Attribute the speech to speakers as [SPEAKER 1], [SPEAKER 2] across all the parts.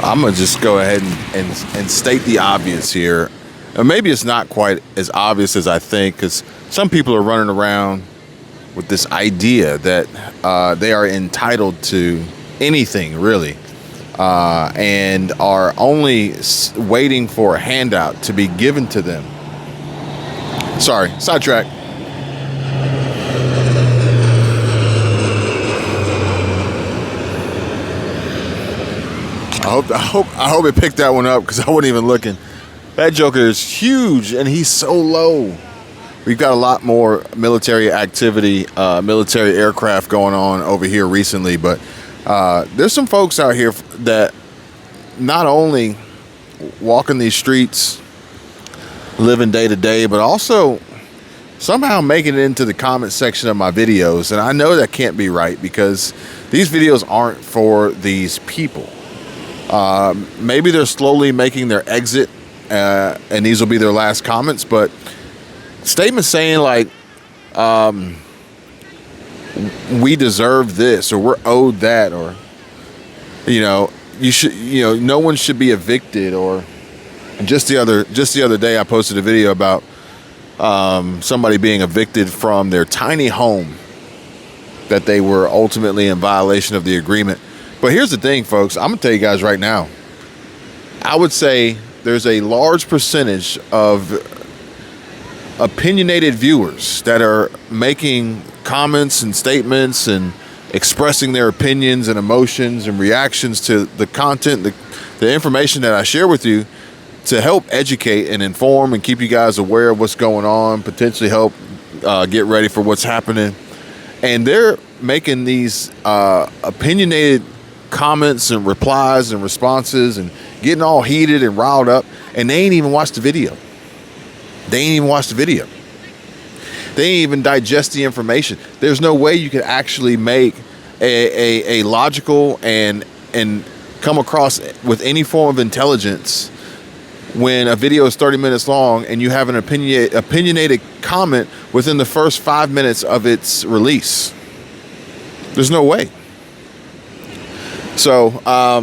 [SPEAKER 1] I'm gonna just go ahead and state the obvious here. And maybe it's not quite as obvious as I think, because some people are running around with this idea that they are entitled to anything, really, and are only waiting for a handout to be given to them. Sorry, sidetrack. I hope it picked that one up, because I wasn't even looking. That joker is huge and he's so low. We've got a lot more military activity, military aircraft going on over here recently, but there's some folks out here that not only walking these streets, living day to day, but also somehow making it into the comment section of my videos. And I know that can't be right, because these videos aren't for these people. Maybe they're slowly making their exit, and these will be their last comments, but statements saying like, we deserve this, or we're owed that, or, no one should be evicted. Or just the other day, I posted a video about somebody being evicted from their tiny home that they were ultimately in violation of the agreement. But here's the thing, folks. I'm going to tell you guys right now. I would say there's a large percentage of opinionated viewers that are making comments and statements and expressing their opinions and emotions and reactions to the content, the information that I share with you, to help educate and inform and keep you guys aware of what's going on, potentially help get ready for what's happening. And they're making these opinionated comments and replies and responses and getting all heated and riled up, and they ain't even watched the video. They ain't even digest the information. There's no way you could actually make a logical and come across with any form of intelligence when a video is 30 minutes long and you have an opinionated comment within the first 5 minutes of its release. There's no way. So, I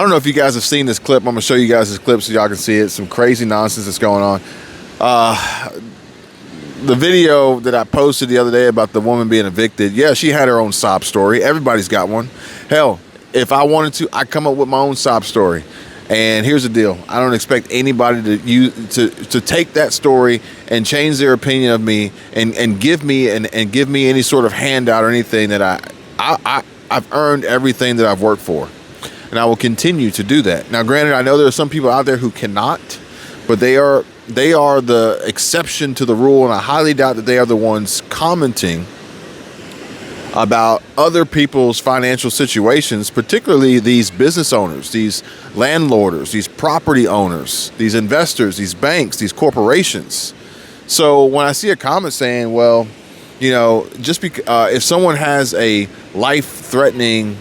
[SPEAKER 1] don't know if you guys have seen this clip. I'm going to show you guys this clip so y'all can see it. Some crazy nonsense that's going on. The video that I posted the other day about the woman being evicted, yeah, she had her own sob story. Everybody's got one. Hell, if I wanted to, I come up with my own sob story. And here's the deal. I don't expect anybody to take that story and change their opinion of me and give me any sort of handout or anything that I've earned everything that I've worked for. And I will continue to do that. Now, granted, I know there are some people out there who cannot, but they are the exception to the rule, and I highly doubt that they are the ones commenting about other people's financial situations, particularly these business owners, these landlords, these property owners, these investors, these banks, these corporations. So when I see a comment saying, well, if someone has a life-threatening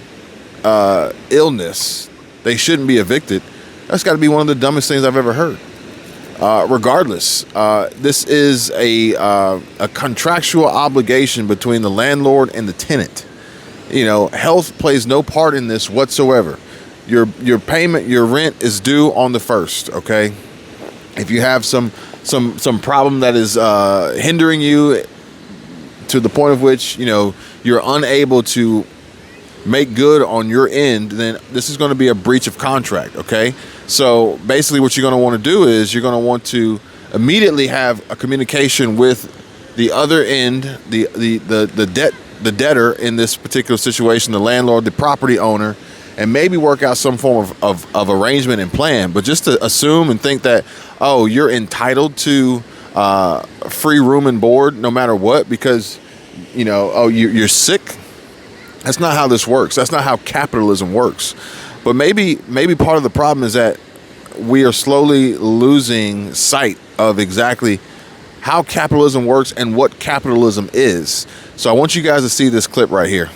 [SPEAKER 1] illness, they shouldn't be evicted, that's got to be one of the dumbest things I've ever heard. Regardless, this is a contractual obligation between the landlord and the tenant. Health plays no part in this whatsoever. Your payment, your rent is due on the 1st. Okay, if you have some problem that is hindering you to the point of which you're unable to make good on your end, then this is going to be a breach of contract. Okay, so basically what you're going to want to do is you're going to want to immediately have a communication with the other end, the debtor in this particular situation, the landlord, the property owner, and maybe work out some form of arrangement and plan. But just to assume and think that, oh, you're entitled to free room and board no matter what because you're sick. That's not how this works. That's not how capitalism works. But maybe part of the problem is that we are slowly losing sight of exactly how capitalism works and what capitalism is. So I want you guys to see this clip right here.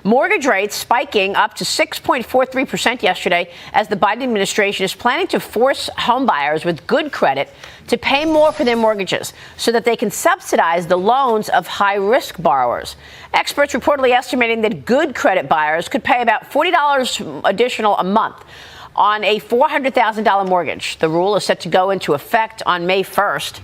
[SPEAKER 2] Mortgage rates spiking up to 6.43% yesterday as the Biden administration is planning to force homebuyers with good credit to pay more for their mortgages so that they can subsidize the loans of high-risk borrowers. Experts reportedly estimating that good credit buyers could pay about $40 additional a month on a $400,000 mortgage. The rule is set to go into effect on May 1st.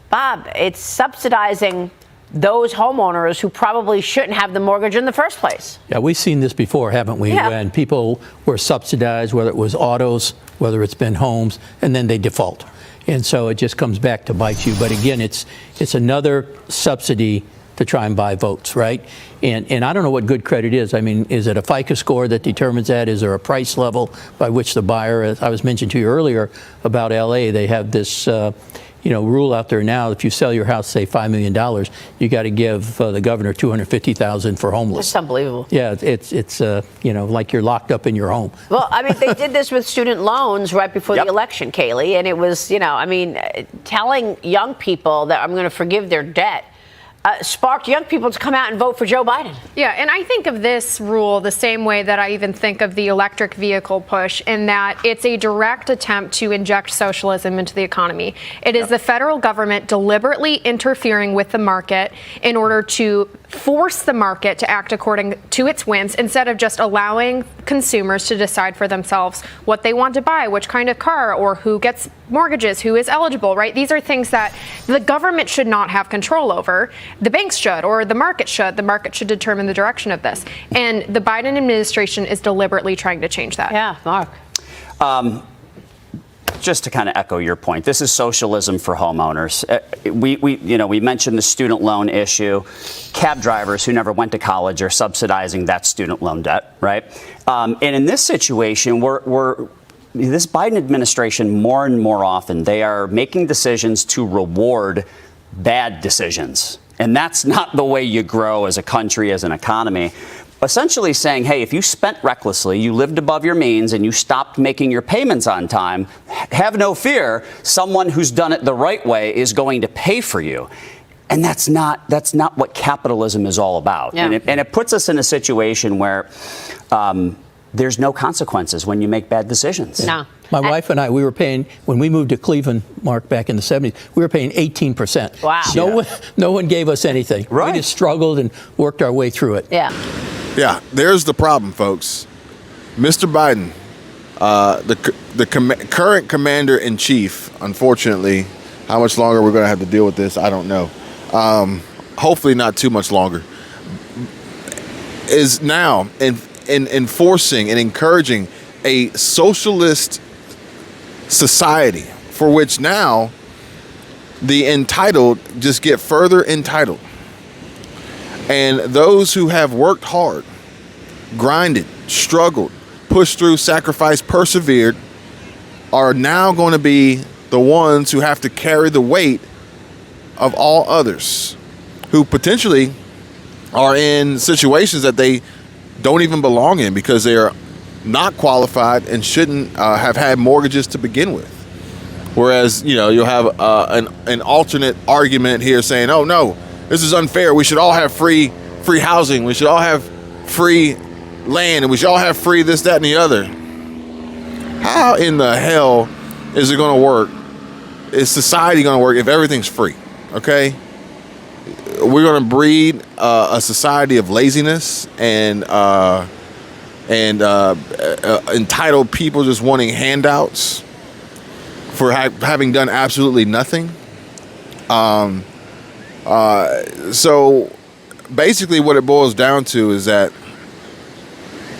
[SPEAKER 2] Bob, it's subsidizing those homeowners who probably shouldn't have the mortgage in the first place.
[SPEAKER 3] Yeah, we've seen this before, haven't we?
[SPEAKER 2] Yeah.
[SPEAKER 3] When people were subsidized, whether it was autos, whether it's been homes, and then they default. And so it just comes back to bite you. But again, it's another subsidy to try and buy votes, right? And I don't know what good credit is. I mean, is it a FICO score that determines that? Is there a price level by which the buyer, as I was mentioning to you earlier about LA, they have this rule out there now. If you sell your house, say $5 million, you got to give the governor $250,000 for homeless.
[SPEAKER 2] It's unbelievable.
[SPEAKER 3] Yeah, it's like you're locked up in your home.
[SPEAKER 2] Well, I mean, they did this with student loans right before the election, Kaylee, and it was, telling young people that I'm going to forgive their debt sparked young people to come out and vote for Joe Biden.
[SPEAKER 4] Yeah, and I think of this rule the same way that I even think of the electric vehicle push, in that it's a direct attempt to inject socialism into the economy. It is the federal government deliberately interfering with the market in order to force the market to act according to its whims, instead of just allowing consumers to decide for themselves what they want to buy, which kind of car, or who gets mortgages, who is eligible, right? These are things that the government should not have control over. The banks should, or the market should. The market should determine the direction of this. And the Biden administration is deliberately trying to change that.
[SPEAKER 2] Yeah, Mark.
[SPEAKER 5] Just to kind of echo your point, this is socialism for homeowners. We mentioned the student loan issue. Cab drivers who never went to college are subsidizing that student loan debt, right? And in this situation, this Biden administration, more and more often, they are making decisions to reward bad decisions. And that's not the way you grow as a country, as an economy. Essentially saying, hey, if you spent recklessly, you lived above your means, and you stopped making your payments on time, have no fear, someone who's done it the right way is going to pay for you. And that's not what capitalism is all about.
[SPEAKER 2] Yeah.
[SPEAKER 5] And it puts us in a situation where there's no consequences when you make bad decisions.
[SPEAKER 2] No.
[SPEAKER 3] My wife and I, we were paying, when we moved to Cleveland, Mark, back in the 70s, we were paying 18%.
[SPEAKER 2] Wow.
[SPEAKER 3] No one gave us anything.
[SPEAKER 5] Right.
[SPEAKER 3] We just struggled and worked our way through it.
[SPEAKER 2] Yeah.
[SPEAKER 1] Yeah, there's the problem, folks. Mr. Biden, the current commander-in-chief, unfortunately, how much longer we're going to have to deal with this, I don't know. Hopefully not too much longer. Is now in enforcing and encouraging a socialist society for which now the entitled just get further entitled. And those who have worked hard, grinded, struggled, pushed through, sacrificed, persevered, are now going to be the ones who have to carry the weight of all others who potentially are in situations that they don't even belong in because they are not qualified and shouldn't have had mortgages to begin with. Whereas, you'll have an alternate argument here saying, oh, no, this is unfair. We should all have free housing. We should all have free land, and we should all have free this, that, and the other. How in the hell is it going to work? Is society going to work if everything's free? Okay? We're going to breed a society of laziness and entitled people just wanting handouts for having done absolutely nothing. So basically what it boils down to is that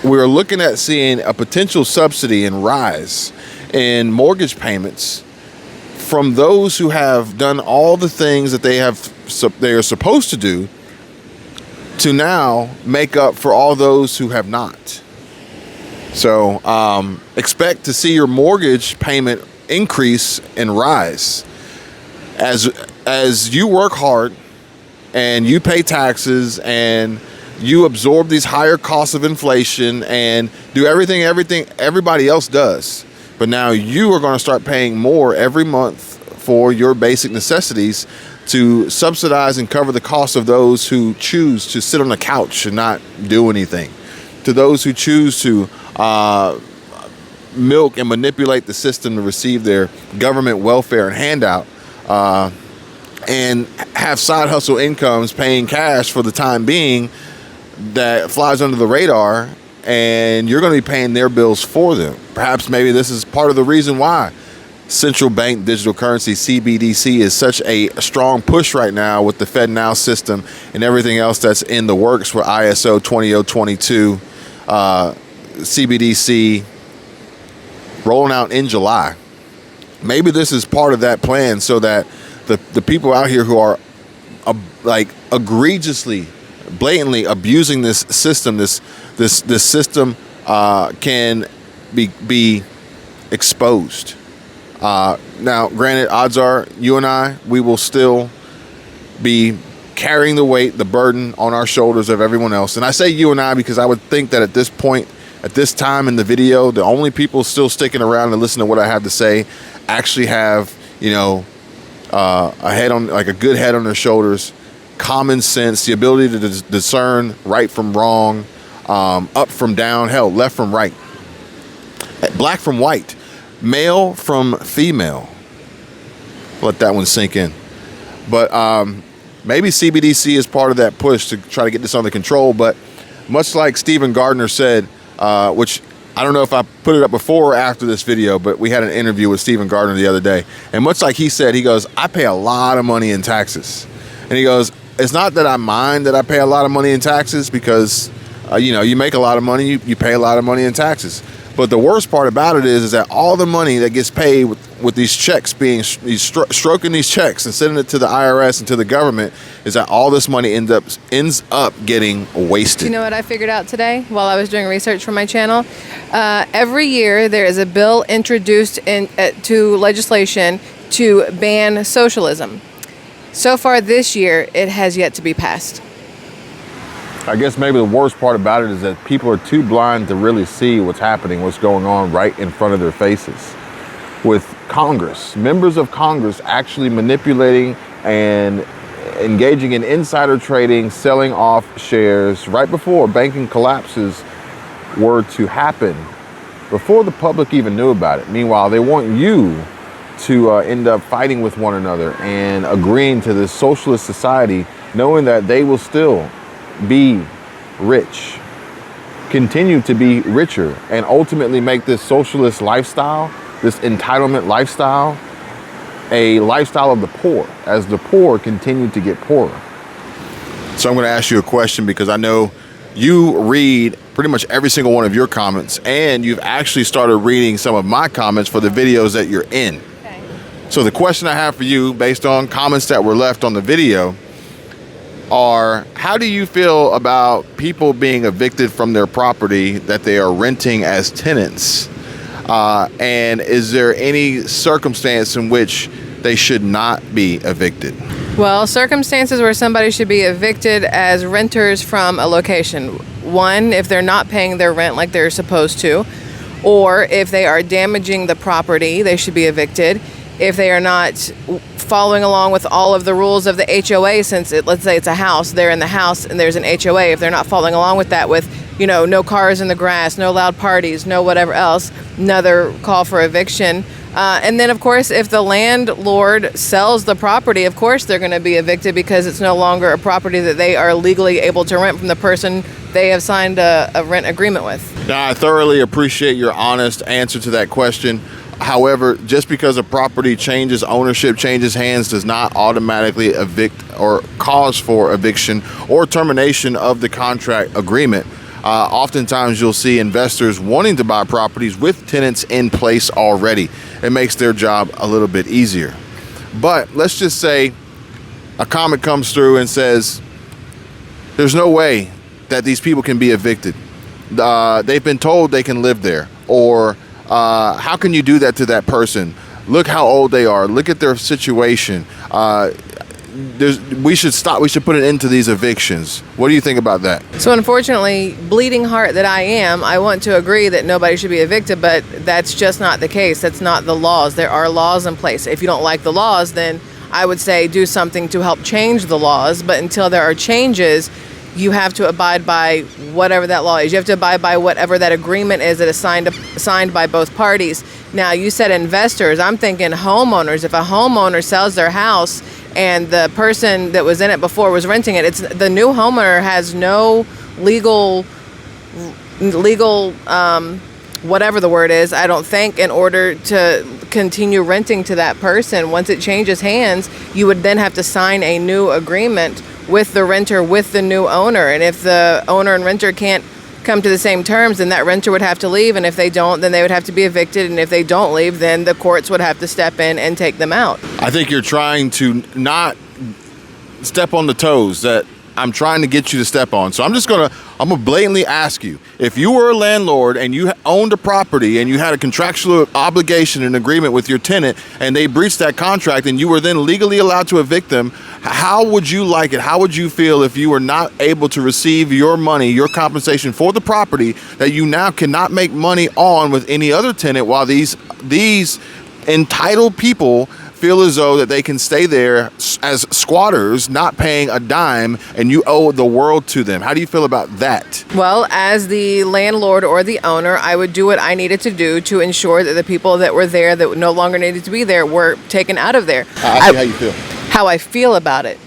[SPEAKER 1] we're looking at seeing a potential subsidy and rise in mortgage payments from those who have done all the things that they are supposed to do to now make up for all those who have not. So expect to see your mortgage payment increase and rise as you work hard and you pay taxes and you absorb these higher costs of inflation and do everything everybody else does. But now you are going to start paying more every month for your basic necessities to subsidize and cover the cost of those who choose to sit on the couch and not do anything, to those who choose to milk and manipulate the system to receive their government welfare and handout, and have side hustle incomes paying cash for the time being that flies under the radar, and you're going to be paying their bills for them. Perhaps maybe this is part of the reason why central bank digital currency, CBDC, is such a strong push right now with the FedNow system and everything else that's in the works with ISO 20022, CBDC rolling out in July. Maybe this is part of that plan so that the people out here who are like egregiously, blatantly abusing this system, this system can be exposed. Now, granted, odds are you and I, we will still be carrying the weight, the burden on our shoulders of everyone else. And I say you and I because I would think that at this point, at this time in the video, the only people still sticking around and listening to what I have to say actually have, a head on, like a good head on their shoulders, common sense, the ability to discern right from wrong, up from down, hell, left from right, black from white, male from female. Let that one sink in. But maybe CBDC is part of that push to try to get this under control. But much like Stephen Gardner said, which I don't know if I put it up before or after this video, but we had an interview with Stephen Gardner the other day. And much like he said, he goes, I pay a lot of money in taxes. And he goes, it's not that I mind that I pay a lot of money in taxes because, you make a lot of money, you pay a lot of money in taxes. But the worst part about it is that all the money that gets paid with these checks being stroking these checks and sending it to the IRS and to the government is that all this money ends up getting wasted.
[SPEAKER 6] You know what I figured out today while I was doing research for my channel? Every year there is a bill introduced to legislation to ban socialism. So far this year, it has yet to be passed.
[SPEAKER 1] I guess maybe the worst part about it is that people are too blind to really see what's happening, what's going on right in front of their faces. With Congress, members of Congress actually manipulating and engaging in insider trading, selling off shares right before banking collapses were to happen, before the public even knew about it. Meanwhile, they want you to end up fighting with one another and agreeing to this socialist society, knowing that they will still be rich, continue to be richer, and ultimately make this socialist lifestyle, this entitlement lifestyle, a lifestyle of the poor, as the poor continue to get poorer. So I'm going to ask you a question because I know you read pretty much every single one of your comments, and you've actually started reading some of my comments for the videos that you're in. Okay. So the question I have for you, based on comments that were left on the video, are how do you feel about people being evicted from their property that they are renting as tenants? And is there any circumstance in which they should not be evicted?
[SPEAKER 6] Well, circumstances where somebody should be evicted as renters from a location. One, if they're not paying their rent like they're supposed to, or if they are damaging the property, they should be evicted. If they are not following along with all of the rules of the HOA, since let's say it's a house, they're in the house and there's an HOA. If they're not following along with that, with, no cars in the grass, no loud parties, no whatever else, another call for eviction. And then, of course, if the landlord sells the property, of course, they're going to be evicted because it's no longer a property that they are legally able to rent from the person they have signed a rent agreement with.
[SPEAKER 1] Now, I thoroughly appreciate your honest answer to that question. However, just because a property changes ownership, changes hands, does not automatically evict or cause for eviction or termination of the contract agreement. Oftentimes you'll see investors wanting to buy properties with tenants in place already. It makes their job a little bit easier. But let's just say a comment comes through and says, there's no way that these people can be evicted. They've been told they can live there. Or how can you do that to that person? Look how old they are. Look at their situation. We should stop. We should put an end to these evictions. What do you think about that?
[SPEAKER 6] So unfortunately, bleeding heart that I am, I want to agree that nobody should be evicted, but that's just not the case. That's not the laws. There are laws in place. If you don't like the laws, then I would say do something to help change the laws. But until there are changes, you have to abide by whatever that law is. You have to abide by whatever that agreement is that is signed by both parties. Now, you said investors. I'm thinking homeowners. If a homeowner sells their house and the person that was in it before was renting it, it's the new homeowner has no legal whatever the word is, I don't think, in order to continue renting to that person. Once it changes hands, you would then have to sign a new agreement with the renter, with the new owner. And if the owner and renter can't come to the same terms, then that renter would have to leave. And if they don't, then they would have to be evicted. And if they don't leave, then the courts would have to step in and take them out.
[SPEAKER 1] I think you're trying to not step on the toes that I'm trying to get you to step on. So I'm gonna blatantly ask you, if you were a landlord and you owned a property and you had a contractual obligation and agreement with your tenant and they breached that contract and you were then legally allowed to evict them, how would you like it? How would you feel if you were not able to receive your money, your compensation for the property that you now cannot make money on with any other tenant, while these entitled people feel as though that they can stay there as squatters, not paying a dime, and you owe the world to them? How do you feel about that?
[SPEAKER 6] Well, as the landlord or the owner, I would do what I needed to do to ensure that the people that were there that no longer needed to be there were taken out of there.
[SPEAKER 1] How you feel?
[SPEAKER 6] How I feel about it.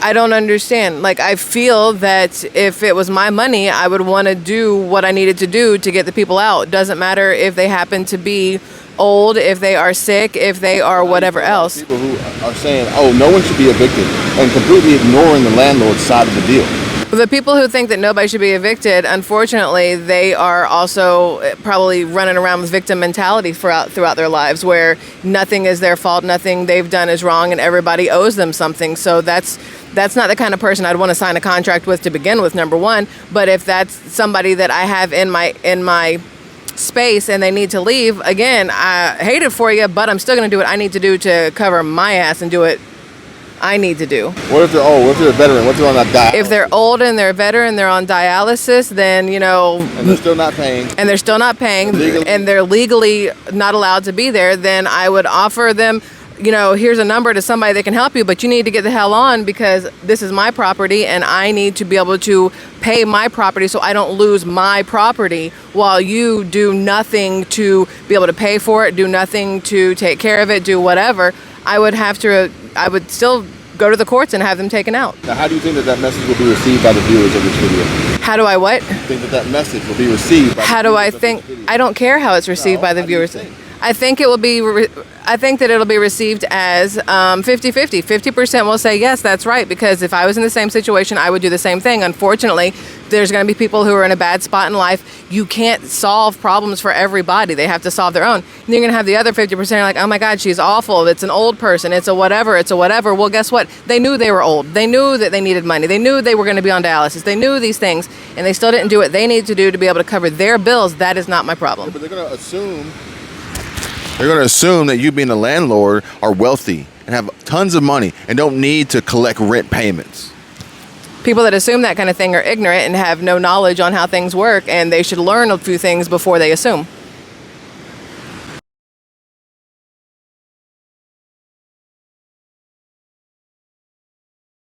[SPEAKER 6] I don't understand. Like, I feel that if it was my money, I would want to do what I needed to do to get the people out. Doesn't matter if they happen to be old, if they are sick, if they are whatever else.
[SPEAKER 1] People who are saying, oh, no one should be evicted, and completely ignoring the landlord's side of the deal.
[SPEAKER 6] The people who think that nobody should be evicted, unfortunately, they are also probably running around with victim mentality throughout their lives, where nothing is their fault, nothing they've done is wrong, and everybody owes them something. So that's not the kind of person I'd want to sign a contract with to begin with, number one. But if that's somebody that I have in my space and they need to leave, again, I hate it for you, but I'm still going to do what I need to do to cover my ass and do what I need to do.
[SPEAKER 1] What if they're old? What if they're a veteran? What if they're on that dialysis?
[SPEAKER 6] If they're old and they're a veteran, they're on dialysis, then,
[SPEAKER 1] And they're still not paying.
[SPEAKER 6] Legally. And they're legally not allowed to be there, then I would offer them, here's a number to somebody that can help you, but you need to get the hell on, because this is my property and I need to be able to pay my property so I don't lose my property while you do nothing to be able to pay for it, do nothing to take care of it, do whatever. I would still go to the courts and have them taken out.
[SPEAKER 1] Now, how do you think that message will be received by the viewers of this video?
[SPEAKER 6] How do I what?
[SPEAKER 1] Think that message will be received by
[SPEAKER 6] How do I think? I don't care how it's received by the viewers. I think it will be. I think that it'll be received as 50-50. 50% will say yes, that's right, because if I was in the same situation, I would do the same thing. Unfortunately, there's going to be people who are in a bad spot in life. You can't solve problems for everybody. They have to solve their own. And you're going to have the other 50% are like, oh my God, she's awful. It's an old person. It's a whatever. Well, guess what? They knew they were old. They knew that they needed money. They knew they were going to be on dialysis. They knew these things, and they still didn't do what they need to do to be able to cover their bills. That is not my problem.
[SPEAKER 1] Yeah, but they're going to assume that you being a landlord are wealthy and have tons of money and don't need to collect rent payments.
[SPEAKER 6] People that assume that kind of thing are ignorant and have no knowledge on how things work, and they should learn a few things before they assume.